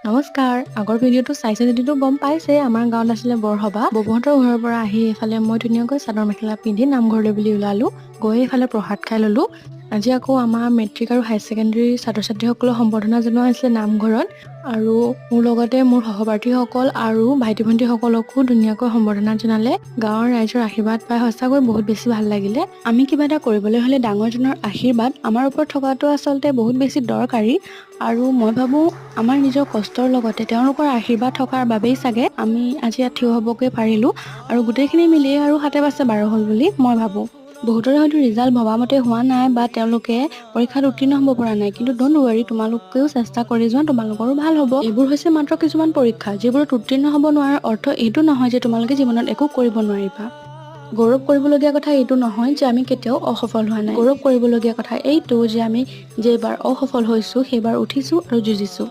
নমস্কাৰ। আগৰ ভিডিঅ'টো চাইছে যদিতো গম পাইছে আমাৰ গাঁৱত আছিলে বৰসভা। ববহঁতৰ ঘৰৰ পৰা আহি এইফালে মই ধুনীয়াকৈ চাদৰ মেখেলা পিন্ধি নামঘৰলৈ বুলি ওলালো। গৈ এইফালে প্ৰসাদ খাই ল'লো। আজি আকৌ আমাৰ মেট্ৰিক আৰু হায়াৰ ছেকেণ্ডেৰী ছাত্ৰ ছাত্ৰীসকলক সম্বৰ্ধনা জনোৱা হৈছিলে নামঘৰত, আৰু মোৰ লগতে মোৰ সহপাঠীসকল আৰু ভাইটি ভণ্টিসকলকো ধুনীয়াকৈ সম্বৰ্ধনা জনালে। গাঁৱৰ ৰাইজৰ আশীৰ্বাদ পাই সঁচাকৈ বহুত বেছি ভাল লাগিলে। আমি কিবা এটা কৰিবলৈ হ'লে ডাঙৰজনৰ আশীৰ্বাদ আমাৰ ওপৰত থকাটো আচলতে বহুত বেছি দৰকাৰী, আৰু মই ভাবোঁ আমাৰ নিজৰ কষ্টৰ লগতে তেওঁলোকৰ আশীৰ্বাদ থকাৰ বাবেই চাগে আমি আজি ইয়াত থিয় হ'বগৈ পাৰিলোঁ, আৰু গোটেইখিনি মিলিয়ে আৰু 7-12 হ'ল বুলি মই ভাবোঁ। বহুতৰে হয়তো ৰিজাল্ট ভবামতে হোৱা নাই বা তেওঁলোকে পৰীক্ষাত উত্তীৰ্ণ হ'ব পৰা নাই, কিন্তু ডোণ্ট ৱৰি, তোমালোকেও চেষ্টা কৰি যোৱা, তোমালোকৰো ভাল হ'ব। এইবোৰ হৈছে মাত্ৰ কিছুমান পৰীক্ষা, যিবোৰত উত্তীৰ্ণ হ'ব নোৱাৰাৰ অৰ্থ এইটো নহয় যে তোমালোকে জীৱনত একো কৰিব নোৱাৰিবা। গৌৰৱ কৰিবলগীয়া কথা এইটো নহয় যে আমি কেতিয়াও অসফল হোৱা নাই। গৌৰৱ কৰিবলগীয়া কথা এইটো যে আমি যেইবাৰ অসফল হৈছোঁ সেইবাৰ উঠিছোঁ আৰু যুঁজিছোঁ।